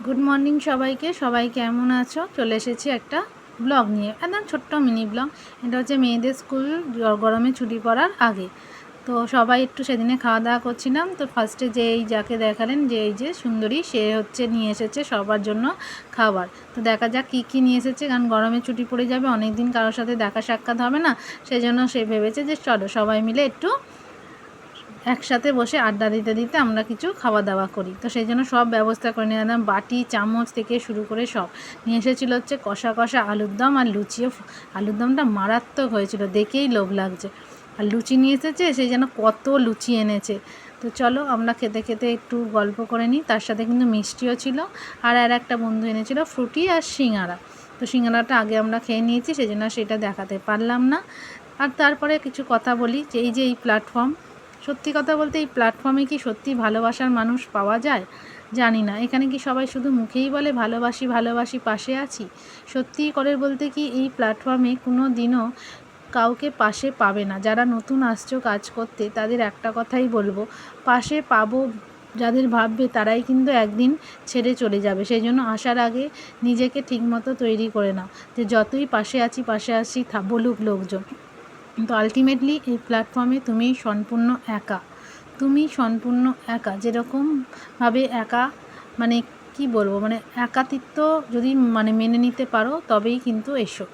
Good morning সবাইকে। সবাই কেমন আছো? চলে এসেছি একটা ব্লগ নিয়ে, একদম ছোট্ট মিনি ব্লগ। এটা হচ্ছে মেয়েদের স্কুল গরমে ছুটি পড়ার আগে। তো সবাই একটু সেদিনে খাওয়া দাওয়া করছিলাম। তো ফার্স্টে যাকে দেখালেন, এই যে সুন্দরী, সে হচ্ছে নিয়ে এসেছে সবার জন্য খাবার। তো দেখা যাক কী কী নিয়ে এসেছে, কারণ গরমে ছুটি পড়ে যাবে, অনেক দিন কারোর সাথে দেখা সাক্ষাৎ হবে না। সেই জন্য সে ভেবেছে যে চলো সবাই মিলে একটু একসাথে বসে আড্ডা দিতে দিতে আমরা কিছু খাওয়া দাওয়া করি। তো সেই জন্য সব ব্যবস্থা করে নিয়ে এলাম, বাটি চামচ থেকে শুরু করে সব নিয়ে এসেছিলো। হচ্ছে কষা কষা আলুর দম আর লুচিও। আলুর দমটা মারাত্মক হয়েছিল, দেখেই লোভ লাগছে। আর লুচি নিয়ে এসেছে, সেই জন্য কত লুচি এনেছে। তো চলো আমরা খেতে খেতে একটু গল্প করে নিই। তার সাথে কিন্তু মিষ্টিও ছিল, আর একটা বন্ধু এনেছিল ফ্রুটি আর সিঙ্গারা। তো সিঙ্গারাটা আগে আমরা খেয়ে নিয়েছি, সেই জন্য সেটা দেখাতে পারলাম না। আর তারপরে কিছু কথা বলি যে এই প্ল্যাটফর্ম, সত্যি কথা বলতে এই প্ল্যাটফর্মে কি সত্যি ভালোবাসার মানুষ পাওয়া যায়? জানি না। এখানে কি সবাই শুধু মুখেই বলে ভালোবাসি ভালোবাসি, পাশে আছি? সত্যিই করে বলতে কি এই প্ল্যাটফর্মে কোনো দিনও কাউকে পাশে পাবে না। যারা নতুন আসছো কাজ করতে, তাদের একটা কথাই বলবো, পাশে পাবো যাদের ভাববে, তারাই কিন্তু একদিন ছেড়ে চলে যাবে। সেই জন্য আসার আগে নিজেকে ঠিকমতো তৈরি করে নাও, যে যতই পাশে আছি বলুক লোকজন। তো আলটিমেটলি এই প্ল্যাটফর্মে তুমি সম্পূর্ণ একা। তুমি সম্পূর্ণ একা, যেরকমভাবে একা, মানে কি বলবো, মানে একাকিত্ব যদি মেনে নিতে পারো, তবেই কিন্তু এসো।